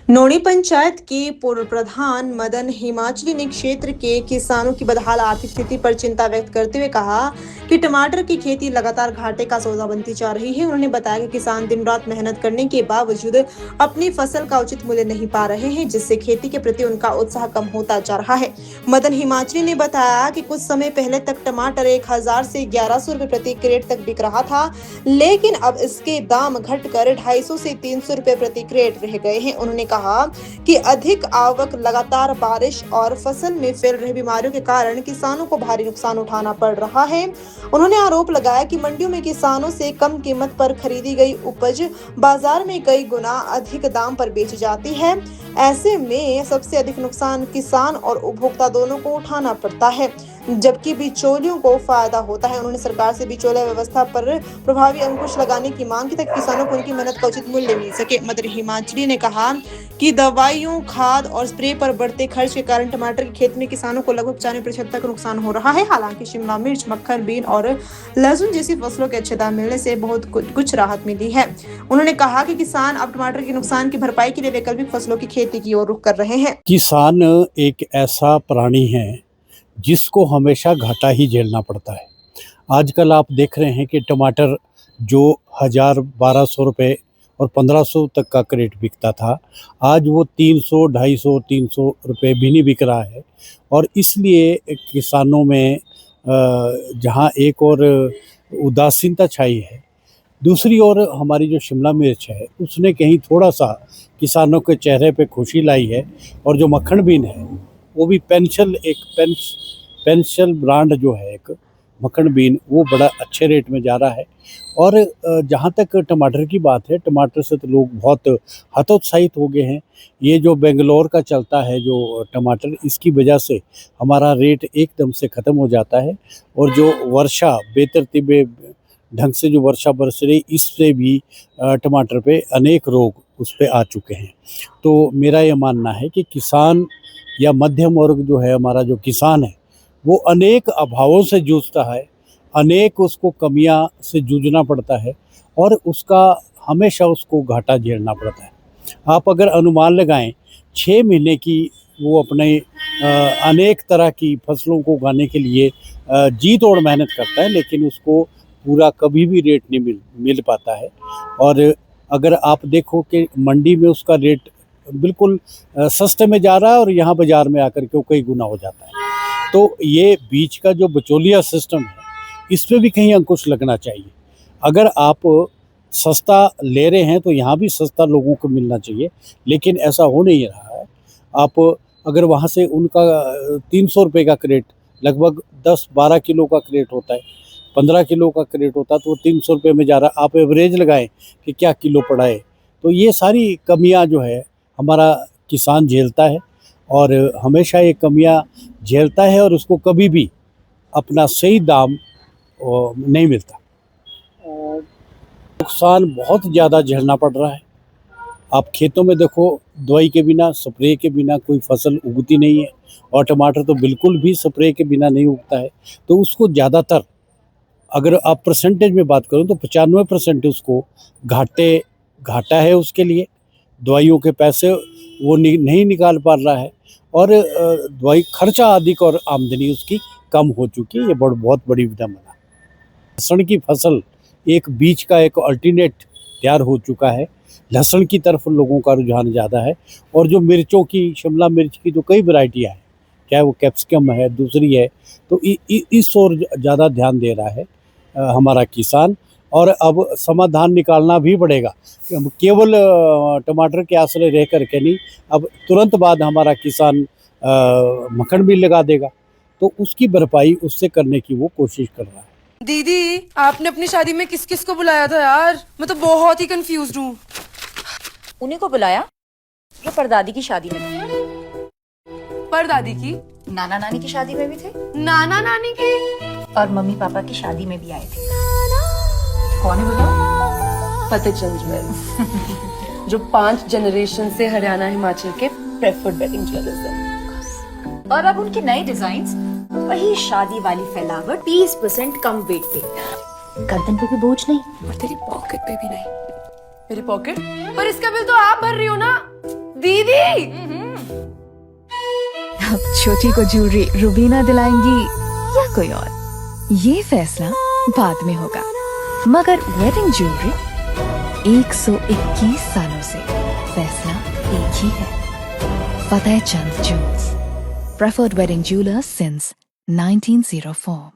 नोनी पंचायत के पूर्व प्रधान मदन हिमाचली ने क्षेत्र के किसानों की बदहाल आर्थिक स्थिति पर चिंता व्यक्त करते हुए कहा कि टमाटर की खेती लगातार घाटे का सौदा बनती जा रही है। उन्होंने बताया कि किसान दिन रात मेहनत करने के बावजूद अपनी फसल का उचित मूल्य नहीं पा रहे हैं, जिससे खेती के प्रति उनका उत्साह कम होता जा रहा है। मदन हिमाचली ने बताया कि कुछ समय पहले तक टमाटर 1000 से 1100 रुपए प्रति क्रेट तक बिक रहा था, लेकिन अब इसके दाम घटकर 250 से 300 रुपए प्रति क्रेट रह गए हैं। उन्होंने कहा कि अधिक आवक, लगातार बारिश और फसल में फैल रही बीमारियों के कारण किसानों को भारी नुकसान उठाना पड़ रहा है। उन्होंने आरोप लगाया कि मंडियों में किसानों से कम कीमत पर खरीदी गई उपज बाजार में कई गुना अधिक दाम पर बेची जाती है। ऐसे में सबसे अधिक नुकसान किसान और उपभोक्ता दोनों को उठाना पड़ता है, जबकि बिचौलियों को फायदा होता है। उन्होंने सरकार से बिचौलिया व्यवस्था पर प्रभावी अंकुश लगाने की मांग की ताकि किसानों को उनकी मेहनत का उचित मूल्य मिल सके। मदन हिमाचली ने कहा कि दवाइयों, खाद और स्प्रे पर बढ़ते खर्च के कारण टमाटर की खेती में किसानों को लगभग 95% तक नुकसान हो रहा है। हालांकि शिमला मिर्च, मक्खन, बीन और लहसुन जैसी फसलों के अच्छे दाम मिलने से बहुत कुछ राहत मिली है। उन्होंने कहा कि किसान अब टमाटर के नुकसान की भरपाई के लिए वैकल्पिक फसलों की खेती की ओर रुख कर रहे हैं। किसान एक ऐसा प्राणी है जिसको हमेशा घाटा ही झेलना पड़ता है। आजकल आप देख रहे हैं कि टमाटर जो 1000, 1200 रुपये और 1500 तक का क्रेट बिकता था, आज वो 300, 250, 300 रुपये भी नहीं बिक रहा है। और इसलिए किसानों में जहाँ एक और उदासीनता छाई है, दूसरी ओर हमारी जो शिमला मिर्च है उसने कहीं थोड़ा सा किसानों के चेहरे पे खुशी लाई है। और जो मक्खन बीन है वो भी पेंशल ब्रांड जो है एक मक्खन बीन, वो बड़ा अच्छे रेट में जा रहा है। और जहाँ तक टमाटर की बात है, टमाटर से तो लोग बहुत हतोत्साहित हो गए हैं। ये जो बेंगलोर का चलता है जो टमाटर, इसकी वजह से हमारा रेट एकदम से ख़त्म हो जाता है। और जो वर्षा बेतरतीबे ढंग से जो वर्षा बरस रही, इससे भी टमाटर पे अनेक रोग उस पे आ चुके हैं। तो मेरा ये मानना है कि किसान या मध्यम वर्ग जो है, हमारा जो किसान है, वो अनेक अभावों से जूझता है, अनेक उसको कमियां से जूझना पड़ता है और उसका हमेशा उसको घाटा झेलना पड़ता है। आप अगर अनुमान लगाएं, 6 महीने की वो अपने अनेक तरह की फसलों को उगाने के लिए जी तोड़ मेहनत करता है, लेकिन उसको पूरा कभी भी रेट नहीं मिल पाता है। और अगर आप देखो कि मंडी में उसका रेट बिल्कुल सस्ते में जा रहा है और यहाँ बाज़ार में आकर के वो कई गुना हो जाता है। तो ये बीच का जो बिचौलिया सिस्टम है, इस पे भी कहीं अंकुश लगना चाहिए। अगर आप सस्ता ले रहे हैं तो यहाँ भी सस्ता लोगों को मिलना चाहिए, लेकिन ऐसा हो नहीं रहा है। आप अगर वहाँ से उनका 300 रुपये का क्रेट, लगभग 10-12 किलो का क्रेट होता है, 15 किलो का क्रेट होता है, तो वो 300 रुपये में जा रहा है। आप एवरेज लगाएं कि क्या किलो पड़ा है। तो ये सारी कमियां जो है हमारा किसान झेलता है और हमेशा ये कमियां झेलता है और उसको कभी भी अपना सही दाम नहीं मिलता। नुकसान बहुत ज़्यादा झेलना पड़ रहा है। आप खेतों में देखो, दवाई के बिना, स्प्रे के बिना कोई फसल उगती नहीं है। और टमाटर तो बिल्कुल भी स्प्रे के बिना नहीं उगता है। तो उसको ज़्यादातर, अगर आप परसेंटेज में बात करूं, तो 95% उसको घाटा है उसके लिए। दवाइयों के पैसे वो नहीं निकाल पा रहा है और दवाई खर्चा अधिक और आमदनी उसकी कम हो चुकी है। ये बहुत बड़ी विडंबना। लहसुन की फसल एक बीज का एक अल्टरनेट तैयार हो चुका है। लहसुन की तरफ लोगों का रुझान ज़्यादा है। और जो मिर्चों की, शिमला मिर्च की जो कई वैरायटियाँ हैं, चाहे वो कैप्सिकम है, दूसरी है, तो इस ओर ज़्यादा ध्यान दे रहा है हमारा किसान। और अब समाधान निकालना भी पड़ेगा। केवल टमाटर के आश्रय रह करके नहीं, अब तुरंत बाद हमारा किसान मक्खन भी लगा देगा, तो उसकी भरपाई उससे करने की वो कोशिश कर रहा है। दीदी, आपने अपनी शादी में किस किस को बुलाया था यार? मैं तो बहुत ही कंफ्यूज हूँ। उन्हीं को बुलाया जो परदादी की शादी में थे। परदादी की? नाना नानी की शादी में भी थे। नाना नानी की? और मम्मी पापा की शादी में भी आए थे। कौन है बताओ? फतेहचंद ज्वेल्स, जो 5 जनरेशन से हरियाणा हिमाचल के प्रेफर्ड वेडिंग ज्वेलर्स हैं। और अब उनके नए डिजाइन्स, वही शादी वाली फैलावट, 20% कम वेट पे, गर्दन पे भी बोझ नहीं और तेरी पॉकेट पे भी नहीं। मेरी पॉकेट? पर इसका बिल तो आप भर रही हो ना दीदी अब छोटी को ज्वेलरी रुबीना दिलाएंगी या कोई और, ये फैसला बाद में होगा, मगर वेडिंग ज्वेलरी 121 सालों से फैसला एक ही है। Fateh Chand jewels, preferred wedding jewellers since 1904।